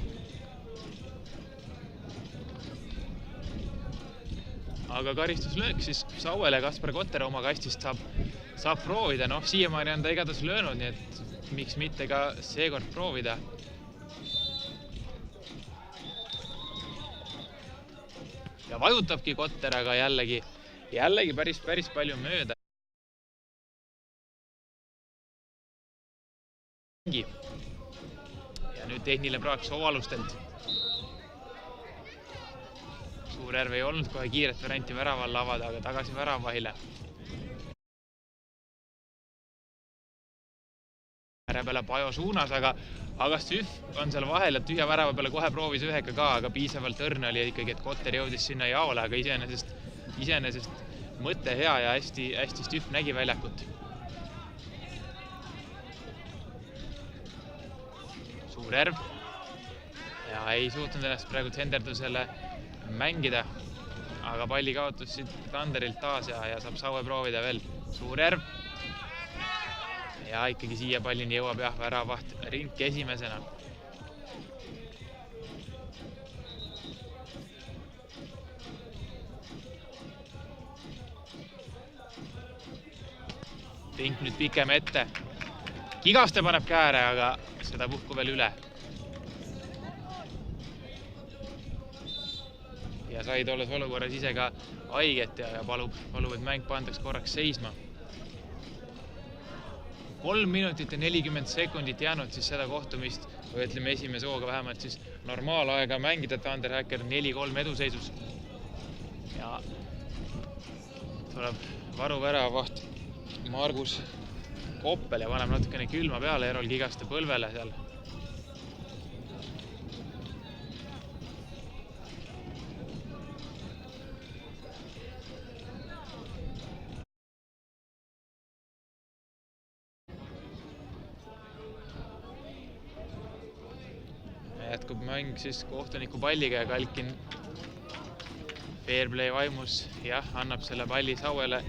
Aga karistuslöök siis Sauele Kaspar Kotter oma kastist saab proovida. Siiamaani on ta igatahes löönud, nii et miks mitte ka seekord proovida. Ja vajutabki Kotter, aga jällegi päris palju mööda. Ja nüüd tehniline praak Sooalustelt. Suurjärv ei olnud kohe kiiret varianti väravalla avada, aga tagasi väravvahile. Ääre peale Pajo suunas, aga Stüff on seal vahel, et tühja värava peale kohe proovis üheka ka, aga piisavalt õrne oli ikkagi, et Kotter jõudis sinna jaole, aga iseenesest mõte hea ja hästi Stüff nägi väljakut. Suurjärv ja ei suutnud ennast praegu Henderdusele mängida, aga palli kaotus siit Tanderilt taas ja saab Saue proovida veel. Suurjärv ja ikkagi siia pallini jõuab väravaht Rink esimesena. Rink nüüd pikem ette. Kigaste paneb kääre, aga seda puhku veel üle. Ja sai tolles olukorras ise ka haiget ja palub, et mäng pandaks korraks seisma. 3 minutit ja 40 sekundit jäänud siis seda kohtumist, või ütleme esimese hooga vähemalt siis normaalaega mängida Thunder Hacker 4-3 eduseisus. Ja tuleb varuväravaht Margus Koppel ja paneb natukene külma peale Erol Kigaste põlvele seal. Jätkub mäng siis kohtuniku palliga ja Kalkin fairplay vaimus annab selle palli Sauele.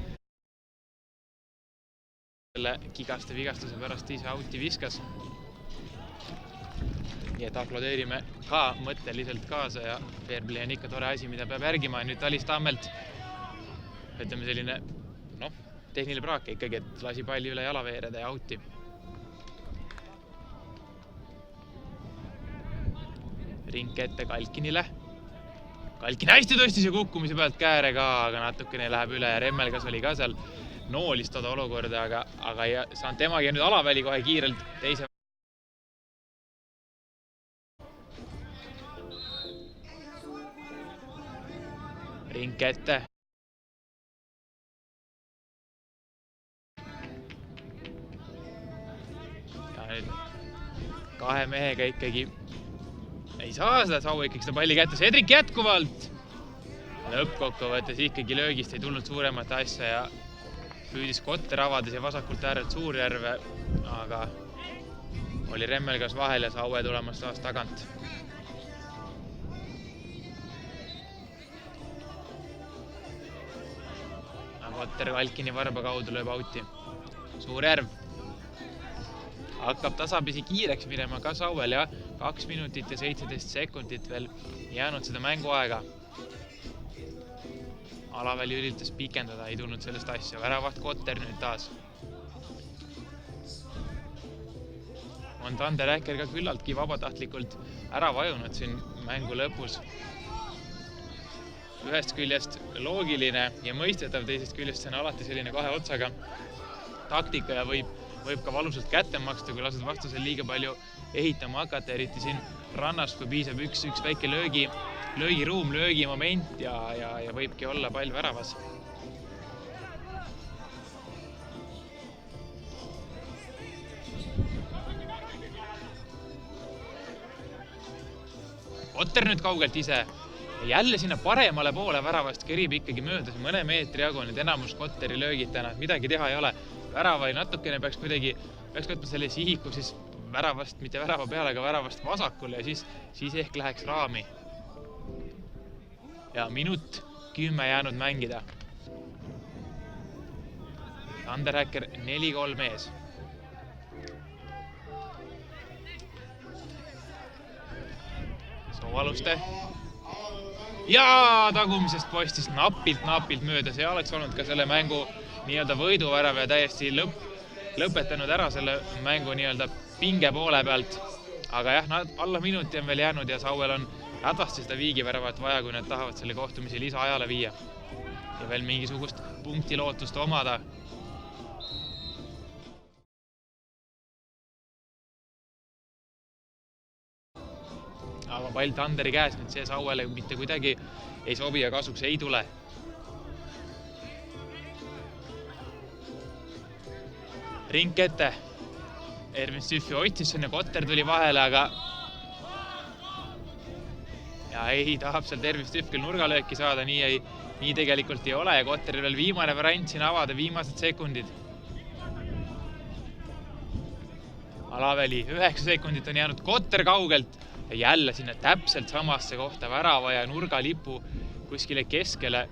Selle Kigaste vigastuse pärast ise auti viskas. Nii et aplodeerime ka mõtteliselt kaasa ja fairplay on ikka tore asi, mida peab järgima. Nüüd Talis Tammelt, ütleme selline tehniline praak ikkagi, et lasi palli üle jala veereda ja auti. Rink ette Kalkinile. Kalkin hästi tõstis ja kukkumise pealt kääre ka, aga natukene läheb üle ja Remmelgas oli ka seal noolis toda olukorda, aga ei saanud temagi nüüd alaväli kohe kiirelt teise. Rink ette. Ja nüüd kahe mehega ikkagi ei saa seda Saue ikkagi seda palli kätte. Cedric jätkuvalt. Lõppkokkuvõttes ikkagi löögist ei tulnud suuremat asja ja püüdis Kotter avades ja vasakult äärelt Suurjärve, aga oli Remmelgas vahel ja Saue tulemas taas tagant. Kotter Kalkini varba kaudu lööb auti. Suurjärv hakkab tasapisi kiireks minema ka Sauel ja 2 minutit ja 17 sekundit veel jäänud seda mänguaega. Alaväli üritas pikendada, ei tulnud sellest asja. Väravaht Kotter nüüd taas. On Thunder Hacker ka küllaltki vabatahtlikult ära vajunud siin mängu lõpus. Ühest küljest loogiline ja mõistetav, teisest küljest see on alati selline kahe otsaga taktika ja võib ka valusalt kätte maksta, kui lased vastasel liiga palju ehitama hakata, eriti siin rannas, kui piisab üks väike löögiruum, löögimoment ja võibki olla pall väravas. Kotter nüüd kaugelt ise Jälle sinna paremale poole väravast kerib ikkagi mööda mõne meetri jagu nüüd enamus Kotteri löögid täna, midagi teha ei ole. Värava natukene peaks võtma selle sihiku siis väravast, mitte värava peale, aga väravast vasakule ja siis ehk läheks raami. Ja minut 10 jäänud mängida. Tanderhäkker 4-3 ees. Soovaluste. Ja tagumisest postist napilt mööda. See oleks olnud ka selle mängu nii-öelda võiduvärav ja täiesti lõpetanud ära selle mängu nii-öelda pinge poole pealt. Aga jah, alla minuti on veel jäänud ja Sauel on hädasti seda viigiväravat vaja, kui nad tahavad selle kohtumise lisaajale viia. Ja veel mingisugust punktilootust omada. Aga pall Tanderi käes, nüüd see Sauele mitte kuidagi ei sobi ja kasuks ei tule. Rink ette. Ervin Stüffi otsis sinna, Kotter tuli vahele, aga ja ei tahab sealt Ervin Stüff küll nurgalööki saada, nii tegelikult ei ole ja Kotteril veel viimane variant siin avada, viimased sekundid. Alaveli 9 sekundit on jäänud Kotter kaugelt ja jälle sinna täpselt samasse kohta värava ja nurgalipu kuskile keskele.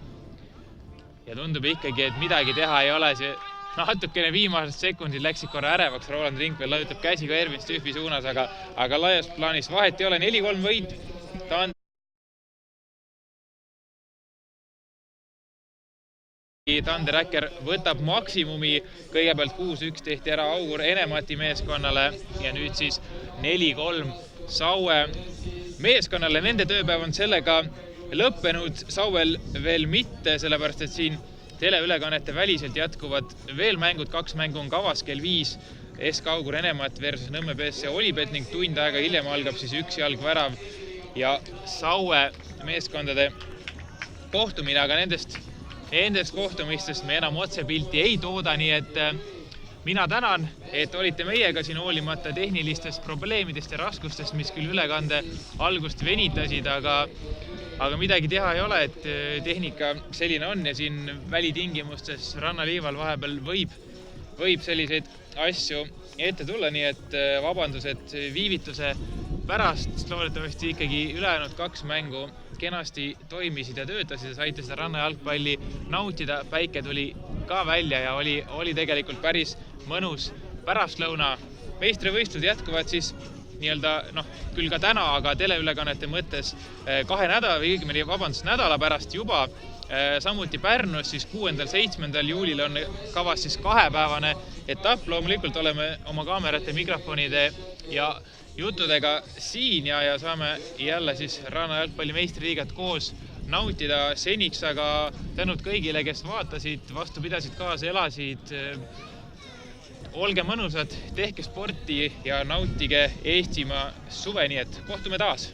Ja tundub ikkagi, et midagi teha ei ole. See natukene viimased sekundid läksid korra ärevaks. Roland Rink veel lajutab käsi ka Ervin Stüffi suunas, aga laias plaanis vahet ei ole. 4-3 võit. Tanderhäkker võtab maksimumi. Kõigepealt 6-1 tehti ära Augur Enemati meeskonnale ja nüüd siis 4-3 Saue meeskonnale. Nende tööpäev on sellega lõppenud. Sauel veel mitte, sellepärast et siin teleülekannete väliselt jätkuvad veel mängud. 2 mängu on kavas kell 5. SK Augur Enemat versus Nõmme BSC Olipet ning tund aega hiljem algab siis üks jalgvärav ja Saue meeskondade kohtumine, aga nendest kohtumistest me enam otsepilti ei tooda, nii et mina tänan, et olite meiega siin hoolimata tehnilistest probleemidest ja raskustest, mis küll ülekande algust venitasid, aga midagi teha ei ole, et tehnika selline on ja siin välitingimustes rannaliival vahepeal võib selliseid asju ette tulla, nii et vabandused viivituse pärast. Loodetavasti ikkagi ülejäänud 2 mängu kenasti toimisid ja töötasid ja saite seda rannajalgpalli nautida. Päike tuli ka välja ja oli tegelikult päris mõnus pärastlõuna. Meistrivõistlused jätkuvad siis nii-öelda, küll ka täna, aga teleülekannete mõttes 2 nädala pärast juba. Samuti Pärnus siis 6.–7. juulil on kavas siis 2-päevane etapp. Loomulikult oleme oma kaamerate, mikrofonide ja juttudega siin ja saame jälle siis rannajalgpalli meistriliigat koos nautida seniks, aga tänud kõigile, kes vaatasid, vastu pidasid, kaasa elasid. Olge mõnusad, tehke sporti ja nautige Eestimaa suve, nii et kohtume taas!